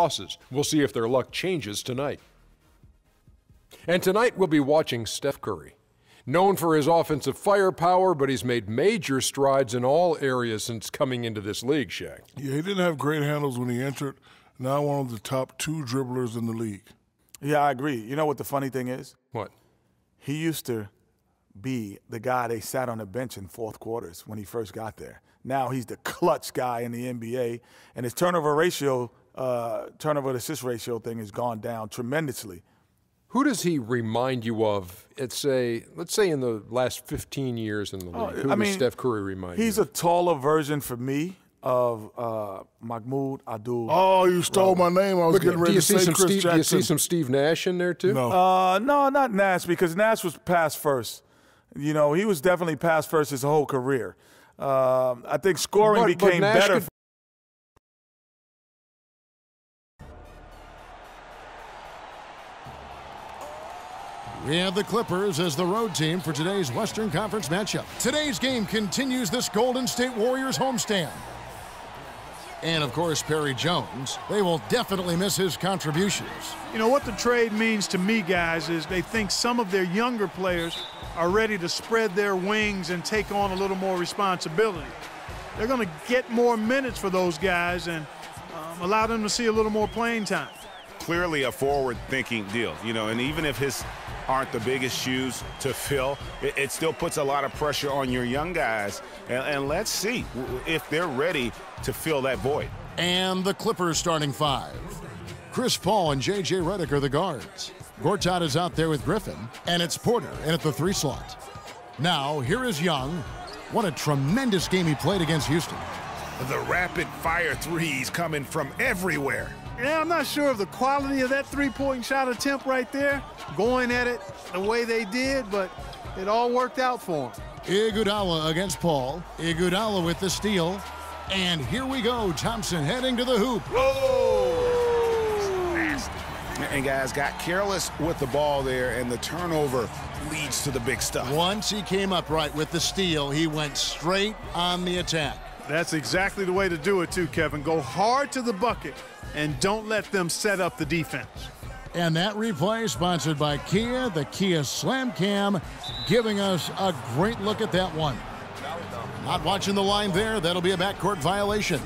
losses. We'll see if their luck changes tonight. And tonight we'll be watching Steph Curry. Known for his offensive firepower, but he's made major strides in all areas since coming into this league, Shaq. Yeah, he didn't have great handles when he entered. Now one of the top 2 dribblers in the league. Yeah, I agree. You know what the funny thing is? What? He used to be the guy they sat on the bench in fourth quarters when he first got there. Now he's the clutch guy in the NBA, and his turnover to assist ratio thing has gone down tremendously. Who does he remind you of, let's say in the last 15 years in the league? Who does Steph Curry remind you? He's a taller version for me of Mahmoud Abdul. Oh, you stole my name. I was getting ready to say Chris Jackson. Do you see some Steve Nash in there, too? No. No, not Nash, because Nash was pass first. You know, he was definitely pass first his whole career. I think scoring became better. We have the Clippers as the road team for today's Western Conference matchup. Today's game continues this Golden State Warriors homestand. And, of course, Perry Jones. They will definitely miss his contributions. You know, what the trade means to me, guys, is they think some of their younger players are ready to spread their wings and take on a little more responsibility. They're going to get more minutes for those guys and allow them to see a little more playing time. Clearly a forward-thinking deal, you know, and even if his aren't the biggest shoes to fill, it still puts a lot of pressure on your young guys. And let's see if they're ready to fill that void. And the Clippers starting 5. Chris Paul and J.J. Redick are the guards. Gortat is out there with Griffin, and it's Porter in at the 3 slot. Now, here is Young. What a tremendous game he played against Houston. The rapid-fire threes coming from everywhere. Yeah, I'm not sure of the quality of that three-point shot attempt right there, going at it the way they did, but it all worked out for him. Iguodala against Paul. Iguodala with the steal. And here we go, Thompson heading to the hoop. Whoa! Nasty. And guys got careless with the ball there, and the turnover leads to the big stuff. Once he came up right with the steal, he went straight on the attack. That's exactly the way to do it too, Kevin. Go hard to the bucket and don't let them set up the defense. And that replay sponsored by Kia, the Kia Slam Cam, giving us a great look at that one. Not watching the line there, that'll be a backcourt violation.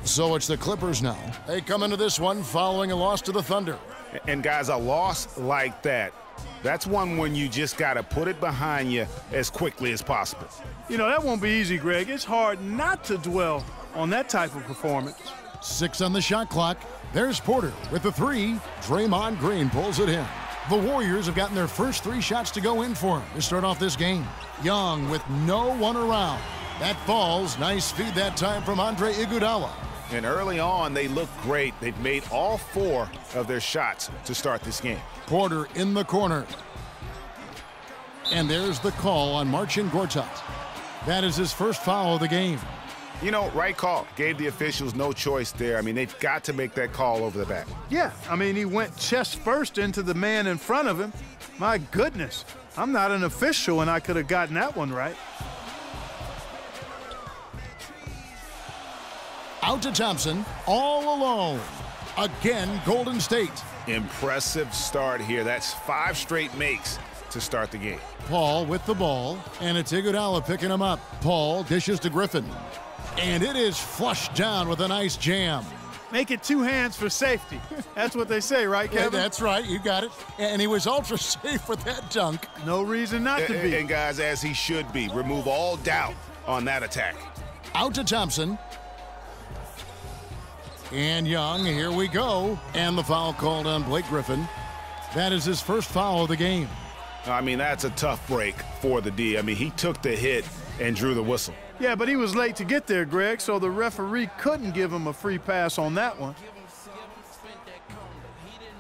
So it's the Clippers now. They come into this one following a loss to the Thunder. And guys, a loss like that, that's one when you just got to put it behind you as quickly as possible. You know, that won't be easy, Greg. It's hard not to dwell on that type of performance. 6 on the shot clock. There's Porter with the 3. Draymond Green pulls it in. The Warriors have gotten their first 3 shots to go in for him to start off this game. Young with no one around. That falls. Nice feed that time from Andre Iguodala. And early on, they looked great. They've made all 4 of their shots to start this game. Porter in the corner. And there's the call on Marcin Gortat. That is his first foul of the game. You know, right call. Gave the officials no choice there. I mean, they've got to make that call over the back. Yeah, I mean, he went chest first into the man in front of him. My goodness, I'm not an official, and I could have gotten that one right. Out to Thompson, all alone. Again, Golden State. Impressive start here. That's 5 straight makes to start the game. Paul with the ball, and it's Iguodala picking him up. Paul dishes to Griffin. And it is flushed down with a nice jam. Make it 2 hands for safety. That's what they say, right, Kevin? Yeah, that's right. You got it. And he was ultra safe with that dunk. No reason not to be. And guys, as he should be. Remove all doubt on that attack. Out to Thompson. And Young, here we go. And the foul called on Blake Griffin. That is his first foul of the game. I mean, that's a tough break for the D. I mean, he took the hit and drew the whistle. Yeah, but he was late to get there, Greg, so the referee couldn't give him a free pass on that one.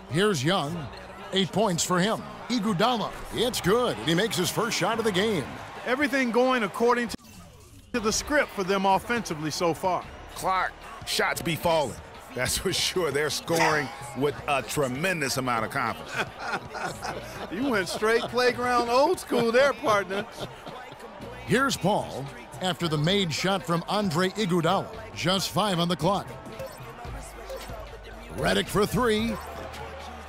Here's Young. 8 points for him. Iguodala. It's good, and he makes his first shot of the game. Everything going according to the script for them offensively so far. Clark, shots be falling. That's for sure. They're scoring with a tremendous amount of confidence. You went straight playground old school there, partner. Here's Paul after the made shot from Andre Iguodala. Just 5 on the clock. Redick for three.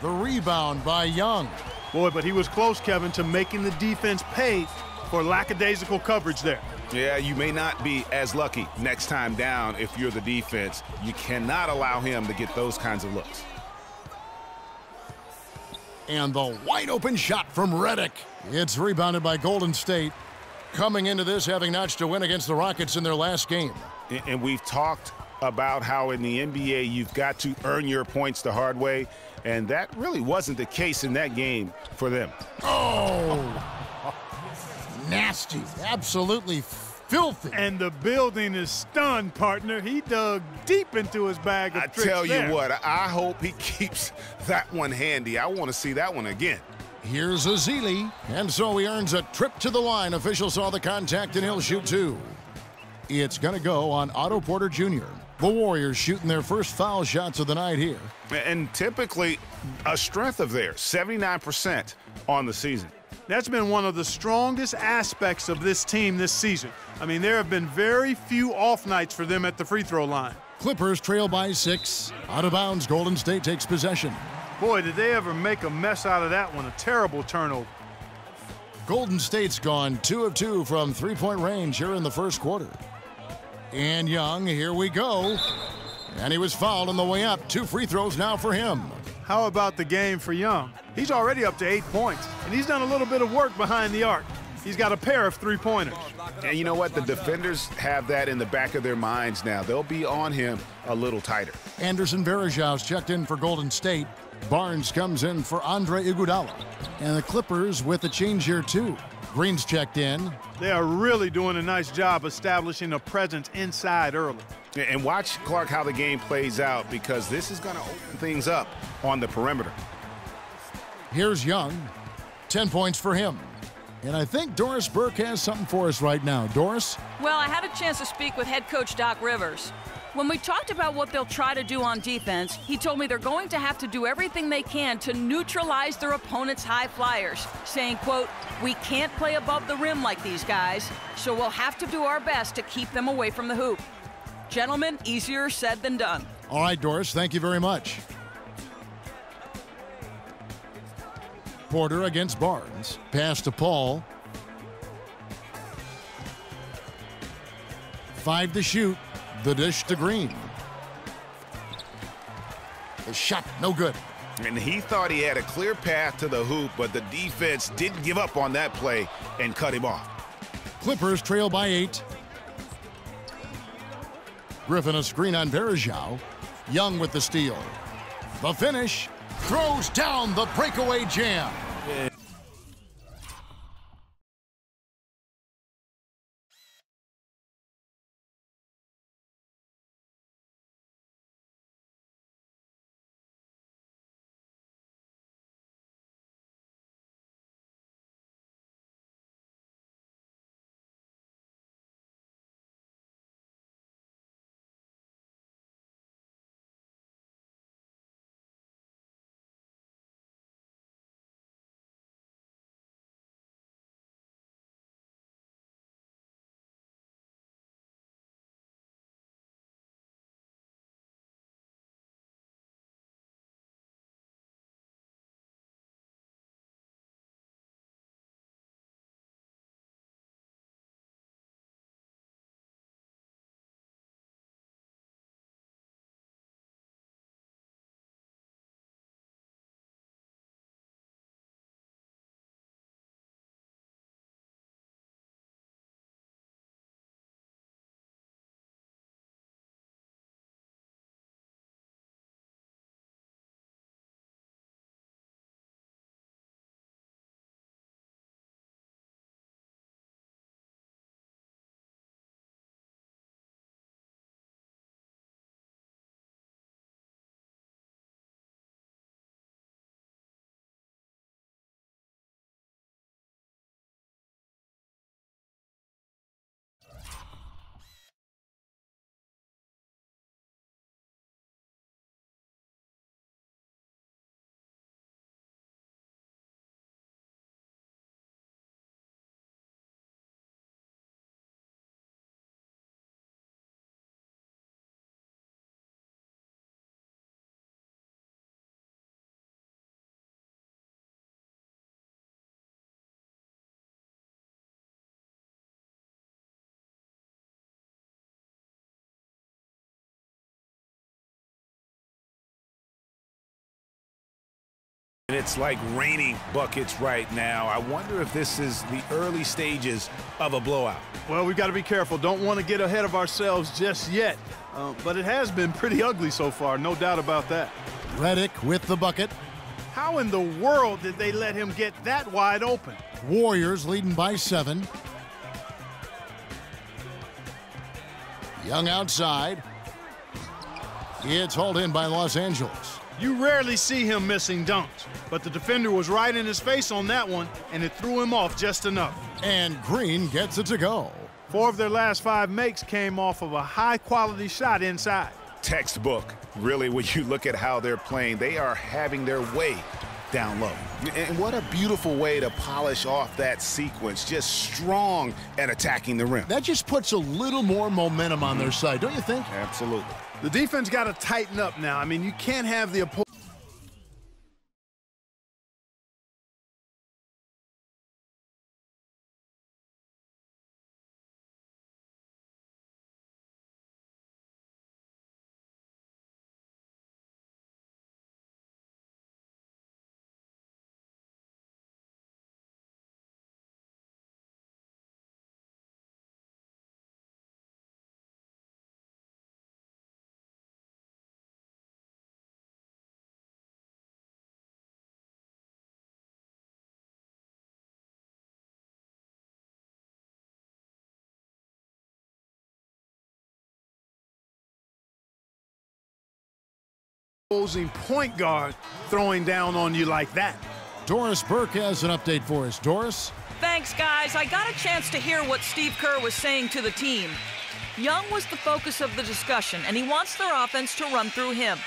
The rebound by Young. Boy, but he was close, Kevin, to making the defense pay for lackadaisical coverage there. Yeah, you may not be as lucky next time down if you're the defense. You cannot allow him to get those kinds of looks. And the wide open shot from Redick. It's rebounded by Golden State. Coming into this having notched a win against the Rockets in their last game. And we've talked about how in the NBA you've got to earn your points the hard way, and that really wasn't the case in that game for them. Oh! Nasty. Absolutely filthy. And the building is stunned, partner. He dug deep into his bag of tricks. I tell you there. what, I hope he keeps that one handy. I want to see that one again. Here's Ezeli, and so he earns a trip to the line. Official saw the contact, and he'll shoot two. It's going to go on Otto Porter Jr. The Warriors shooting their first foul shots of the night here. And typically a strength of theirs, 79% on the season. That's been one of the strongest aspects of this team this season. I mean, there have been very few off nights for them at the free throw line. Clippers trail by 6. Out of bounds, Golden State takes possession. Boy, did they ever make a mess out of that one. A terrible turnover. Golden State's gone 2 of 2 from three-point range here in the first quarter. And Young, here we go. And he was fouled on the way up. 2 free throws now for him. How about the game for Young? He's already up to 8 points, and he's done a little bit of work behind the arc. He's got a pair of three-pointers. And you know what? The defenders have that in the back of their minds now. They'll be on him a little tighter. Anderson Varejão's checked in for Golden State. Barnes comes in for Andre Iguodala. And the Clippers with a change here, too. Green's checked in. They are really doing a nice job establishing a presence inside early. And watch, Clark, how the game plays out, because this is going to open things up on the perimeter. Here's Young. 10 points for him. And I think Doris Burke has something for us right now. Doris? Well, I had a chance to speak with head coach Doc Rivers. When we talked about what they'll try to do on defense, he told me they're going to have to do everything they can to neutralize their opponent's high flyers, saying, quote, "We can't play above the rim like these guys, so we'll have to do our best to keep them away from the hoop." Gentlemen, easier said than done. All right, Doris, thank you very much. Porter against Barnes. Pass to Paul. 5 to shoot. The dish to Green. The shot, no good. And he thought he had a clear path to the hoop, but the defense didn't give up on that play and cut him off. Clippers trail by 8. Griffin a screen on Varejão. Young with the steal. The finish. Throws down the breakaway jam. And it's like raining buckets right now. I wonder if this is the early stages of a blowout. Well, we've got to be careful. Don't want to get ahead of ourselves just yet. But it has been pretty ugly so far, no doubt about that. Redick with the bucket. How in the world did they let him get that wide open? Warriors leading by 7. Young outside. It's hauled in by Los Angeles. You rarely see him missing dunks, but the defender was right in his face on that one, and it threw him off just enough. And Green gets it to go. 4 of their last 5 makes came off of a high-quality shot inside. Textbook, really, when you look at how they're playing, they are having their way down low. And what a beautiful way to polish off that sequence, just strong at attacking the rim. That just puts a little more momentum on their side, don't you think? Absolutely. The defense got to tighten up now. I mean, you can't have the opponent. Opposing point guard throwing down on you like that. Doris Burke has an update for us. Doris? Thanks, guys. I got a chance to hear what Steve Kerr was saying to the team. Young was the focus of the discussion, and he wants their offense to run through him.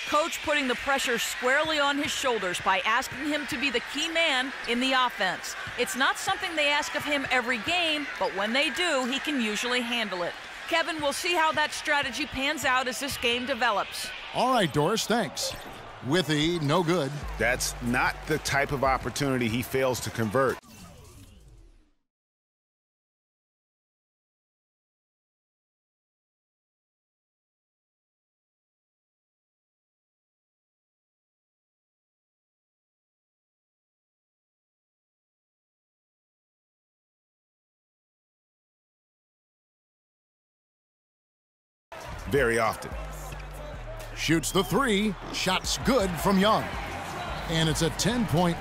Coach putting the pressure squarely on his shoulders by asking him to be the key man in the offense. It's not something they ask of him every game, but when they do, he can usually handle it. Kevin, we'll see how that strategy pans out as this game develops. All right, Doris, thanks. Withy, no good. That's not the type of opportunity he fails to convert. Very often. Shoots the 3. Shot's good from Young. And it's a 10-point